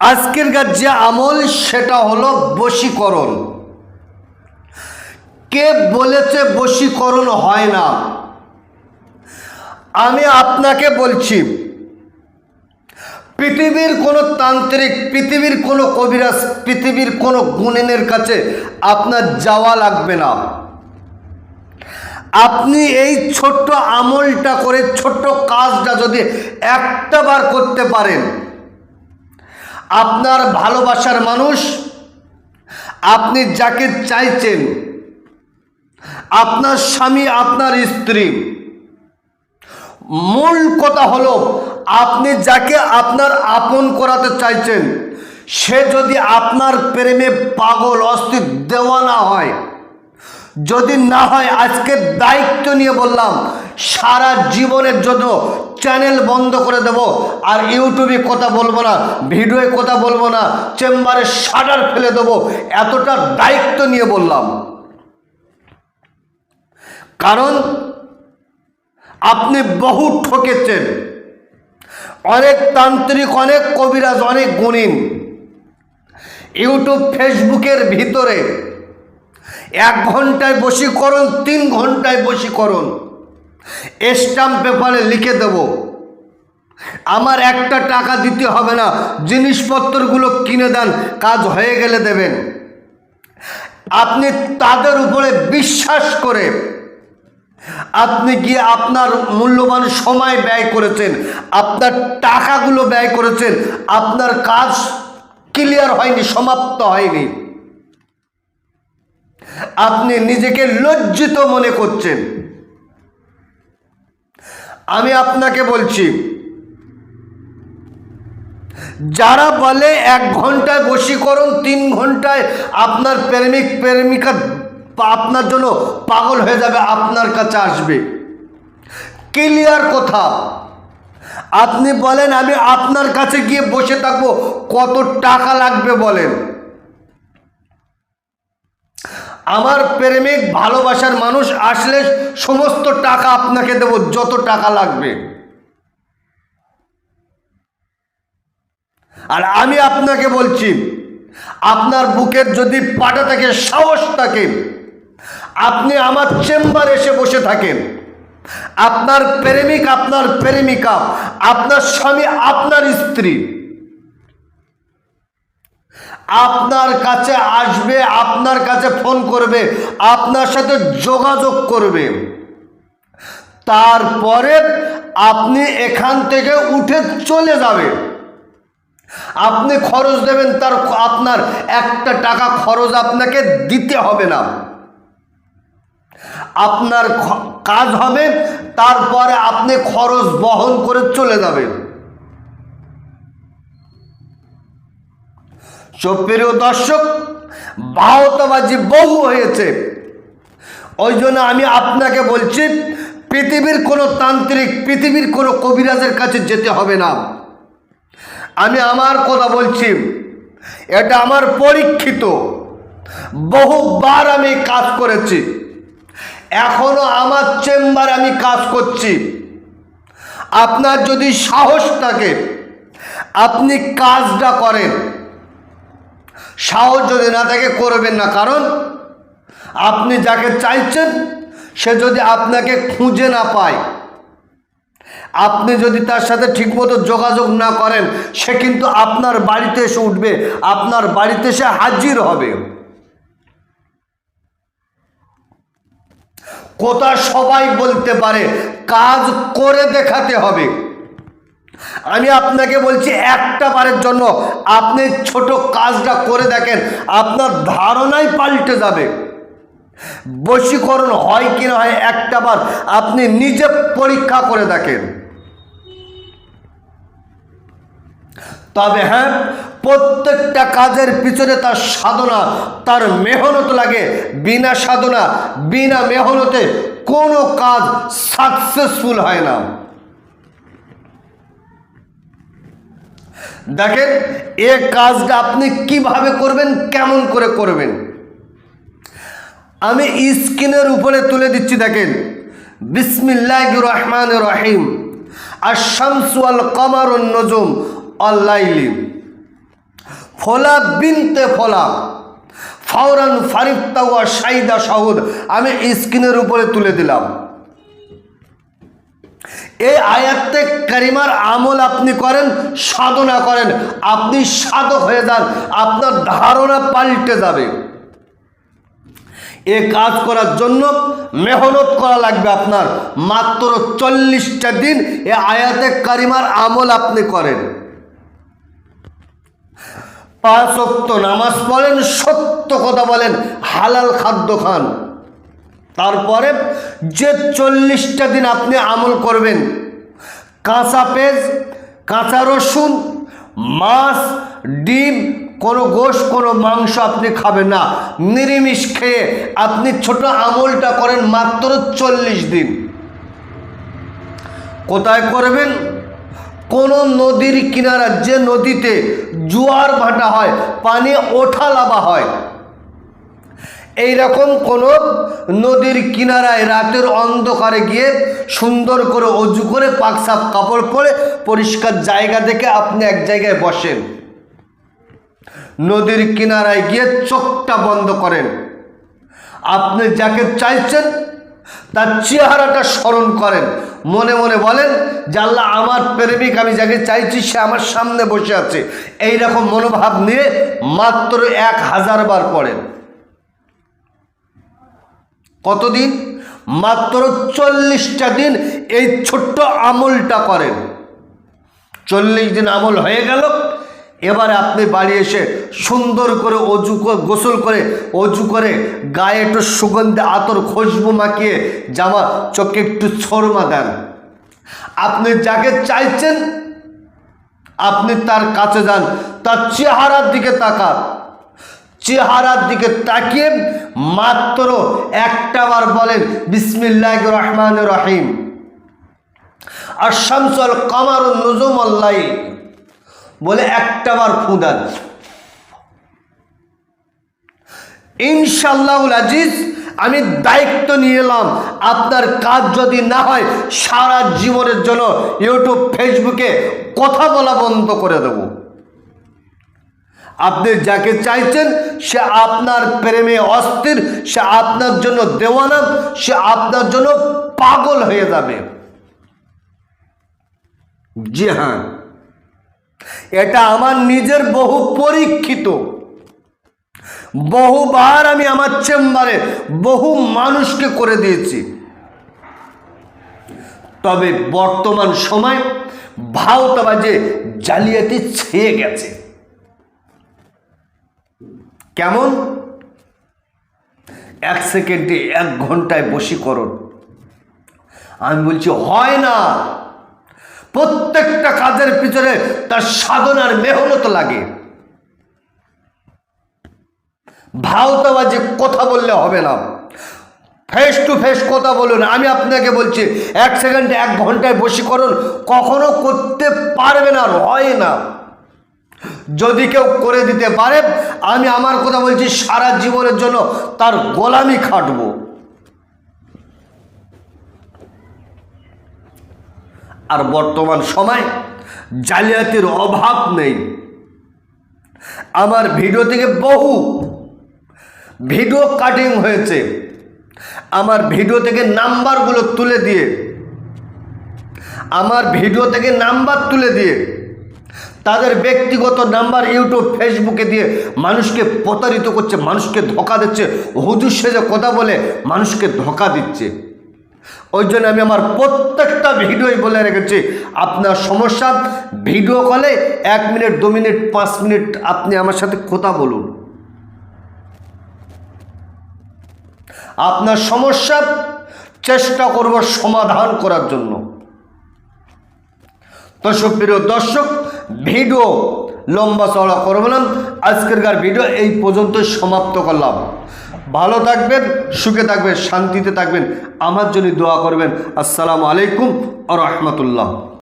আজকেরকার যে আমল সেটা হলো বশীকরণ। কে বলেছে বশীকরণ হয় না? আমি আপনাকে বলছি, পৃথিবীর কোনো তান্ত্রিক, পৃথিবীর কোনো কবিরাজ, পৃথিবীর কোনো গুণিনের কাছে আপনার যাওয়া লাগবে না। আপনি এই ছোট্ট আমলটা করে, ছোট্ট কাজটা যদি একটা বার করতে পারেন, আপনার ভালোবাসার মানুষ, আপনি যাকে চাইছেন, আপনার স্বামী, আপনার স্ত্রী, মূল কথা হলো আপনি যাকে আপনার আপন করাতে চাইছেন, সে যদি আপনার প্রেমে পাগল, অস্থির, দেওয়ানা হয়, যদি না হয়, আজকে দায়িত্ব নিয়ে বললাম, সারা জীবনের জন্য চ্যানেল বন্ধ করে দেব, আর ইউটিউবে কথা বলবো না, ভিডিওয়ে কথা বলবো না, চেম্বারে শাটার ফেলে দেবো, এতটা দায়িত্ব নিয়ে বললাম। কারণ আপনি বহু ঠকেছেন। অনেক তান্ত্রিক, অনেক কবিরাজ, অনেক গুণিন ইউটিউব, ফেসবুকের ভিতরে 1 ঘন্টায় বশীকরণ, 3 ঘন্টায় বশীকরণ, স্ট্যাম্প পেপারে লিখে দেব, আমার একটা টাকা দিতে হবে না, জিনিসপত্রগুলো কিনে দেন, কাজ হয়ে গেলে দেবেন। আপনি তাদের উপরে বিশ্বাস করে আপনি গিয়ে আপনার মূল্যবান সময় ব্যয় করেছেন, আপনার টাকাগুলো ব্যয় করেছেন, আপনার কাজ ক্লিয়ার হয়নি, সমাপ্ত হয়নি, আপনি নিজেকে লজ্জিত মনে করছেন। আমি আপনাকে বলছি, যারা বলে 1 ঘন্টায় বশীকরণ, 3 ঘন্টায় আপনার প্রেমিক প্রেমিকা আপনার জন্য পাগল হয়ে যাবে, আপনার কাছে আসবে, ক্লিয়ার কথা। আপনি বলেন আমি আপনার কাছে গিয়ে বসে থাকবো, কত টাকা লাগবে বলেন? আমার প্রেমিক, ভালোবাসার মানুষ আসলে সমস্ত টাকা আপনাকে দেব, যত টাকা লাগবে। আর আমি আপনাকে বলছি, আপনার বুকের যদি পাটা থাকে, সাহস থাকে, আপনি আমার চেম্বারে এসে বসে থাকেন, আপনার প্রেমিক, আপনার প্রেমিকা, আপনার স্বামী, আপনার স্ত্রী আপনার কাছে আসবে, আপনার কাছে ফোন করবে, আপনার সাথে যোগাযোগ করবে, তারপরে আপনি এখান থেকে উঠে চলে যাবেন। আপনি খরচ দেবেন, তার আপনার একটা টাকা খরচ আপনাকে দিতে হবে না, আপনার কাজ হবে, তারপরে আপনি খরচ বহন করে চলে যাবেন। সুপ্রিয় দর্শক, বাহতবাজি বহু হয়েছে, ওই জন্য আমি আপনাকে বলছি, পৃথিবীর কোনো তান্ত্রিক, পৃথিবীর কোনো কবিরাজের কাছে যেতে হবে না। আমি আমার কথা বলছি, এটা আমার পরীক্ষিত, বহুবার আমি কাজ করেছি, এখনো আমার চেম্বারে আমি কাজ করছি। আপনার যদি সাহস থাকে, আপনি কাজটা করেন, সাহস যদি না থাকে করবেন না। কারণ আপনি যাকে চাইছেন, সে যদি আপনাকে খুঁজে না পায়, আপনি যদি তার সাথে ঠিকমতো যোগাযোগ না করেন, সে কিন্তু আপনার বাড়িতে এসে উঠবে, আপনার বাড়িতে এসে হাজির হবে। কথা সবাই বলতে পারে, কাজ করে দেখাতে হবে। আমি আপনাকে বলছি, একটা বারের জন্য আপনি ছোট কাজটা করে দেখেন, আপনার ধারণাই পাল্টে যাবে। বশীকরণ হয় কি না হয়, একটা বার আপনি নিজে পরীক্ষা করে দেখেন। তবে হ্যাঁ, প্রত্যেকটা কাজের পিছনে তার সাধনা, তার মেহনত লাগে। বিনা সাধনা, বিনা মেহনতে কোনো কাজ সাকসেসফুল হয় না। দেখেন, এ কাজটা আপনি কিভাবে করবেন, কেমন করে করবেন, আমি স্ক্রিনের উপরে তুলে দিচ্ছি। দেখেন, বিসমিল্লাহির রহমানির রহিম, আশ-শামসু ওয়াল কমারুন নুজুম আল-লাইলি। ফলা বিনতে ফলা ফাওরান ফারিফতা ওয়া শাহিদা শাহুদ, আমি স্ক্রিনের উপরে তুলে দিলাম। এই আয়াতে কারিমার আমল আপনি করেন, সাধনা করেন, আপনি সাধক হয়ে যান, আপনার ধারণা পাল্টে যাবে। এ কাজ করার জন্য মেহনত করা লাগবে আপনার। মাত্র 40টা দিন এ আয়াতে কারিমার আমল আপনি করেন। 5 ওয়াক্ত নামাজ পড়েন, সত্য কথা বলেন, হালাল খাদ্য খান। তারপরে যে 40টা দিন আপনি আমল করবেন, কাঁচা পেঁয়াজ, কাঁচা রসুন, মাছ, ডিম, কোনো গোশত, কোনো মাংস আপনি খাবেন না, নিরামিষ খেয়ে আপনি ছোট আমলটা করেন মাত্র 40 দিন। কোথায় করবেন? কোনো নদীর কিনারা, যে নদীতে জোয়ার ভাটা হয়, পানি ওঠা লাভা হয়, এইরকম কোনো নদীর কিনারায় রাতের অন্ধকারে গিয়ে সুন্দর করে অজু করে পাক সাফ কাপড় পরে পরিষ্কার জায়গা দেখে আপনি এক জায়গায় বসেন। নদীর কিনারায় গিয়ে চোখটা বন্ধ করেন। আপনি যাকে চাইছেন তার চেহারাটা স্মরণ করেন, মনে মনে বলেন যে আল্লাহ আমার প্রেমিক, আমি যাকে চাইছি সে আমার সামনে বসে আছে। এইরকম মনোভাব নিয়ে মাত্র 1000 বার পড়েন। কতদিন? মাত্র 40টা দিন এই ছোট্ট আমলটা করেন। 40 দিন আমল হয়ে গেল। এবারে আপনি বাড়ি এসে সুন্দর করে গোসল করে অজু করে গায়ে একটু সুগন্ধি আতর খুশবু মাখিয়ে জামা চোখে একটু ছড়মা দেন। আপনি যাকে চাইছেন আপনি তার কাছে যান, তার চেহারার দিকে তাকান। চেহারার দিকে তাকিয়ে মাত্র একটা বার বলেন বিসমিল্লাহির রহমানির রহিম, আশ-শামসু ওয়াল কামারুন নুজুমুল লাইল বলে একটা বার ফু দেন। ইনশাআল্লাহুল আজিজ আমি দায়িত্ব নিয়ে এলাম, আপনার কাজ যদি না হয় সারা জীবনের জন্য ইউটিউব ফেসবুকে কথা বলা বন্ধ করে দেব। আপনি যাকে চাইছেন সে আপনার প্রেমে অস্থির, সে আপনার জন্য দেওয়ানা, সে আপনার জন্য পাগল হয়ে যাবে। জি হ্যাঁ, এটা আমার নিজের বহু পরীক্ষিত। বহুবার আমি আমার চেম্বারে বহু মানুষকে করে দিয়েছি। তবে বর্তমান সময় ভাওতাবাজে জালিয়াতি ছেয়ে গেছে। কেমন? 1 সেকেন্ডে 1 ঘন্টায় বশীকরণ। আমি বলছি হয় না। প্রত্যেকটা কাজের পিছনে তার সাধনার মেহনত লাগে। ভাওতাবাজি কথা বললে হবে না, ফেস টু ফেস কথা বলুন। আমি আপনাকে বলছি 1 সেকেন্ডে 1 ঘন্টায় বশীকরণ কখনো করতে পারবে না, হয় না। যদি কেউ করে দিতে পারে, আমি আমার কথা বলছি, সারা জীবনের জন্য তার গোলামি খাটবো। আর বর্তমান সময় জালিয়াতির অভাব নেই। আমার ভিডিও থেকে বহু ভিডিও কাটিং হয়েছে। আমার ভিডিও থেকে নাম্বারগুলো তুলে দিয়ে, আমার ভিডিও থেকে নাম্বার তুলে দিয়ে তাদের ব্যক্তিগত নাম্বার ইউটিউব ফেসবুকে দিয়ে মানুষকে প্রতারিত করছে, মানুষকে ধোঁকা দিচ্ছে, হুজুর সেজে কথা বলে মানুষকে ধোঁকা দিচ্ছে। ওই জন্য আমি আমার প্রত্যেকটা ভিডিওই বলে রেখেছি, আপনার সমস্যা ভিডিও কলে 1 মিনিট 2 মিনিট 5 মিনিট আপনি আমার সাথে কথা বলুন। আপনার সমস্যা চেষ্টা করব সমাধান করার জন্য। তো সুপ্রিয় দর্শক, ভিডিও লম্বা চওড়া করব না, আজকেরকার ভিডিও এই পর্যন্ত সমাপ্ত করলাম। ভালো থাকবেন, সুখে থাকবেন, শান্তিতে থাকবেন, আমার জন্য দোয়া করবেন। আসসালামু আলাইকুম ওয়া রাহমাতুল্লাহ।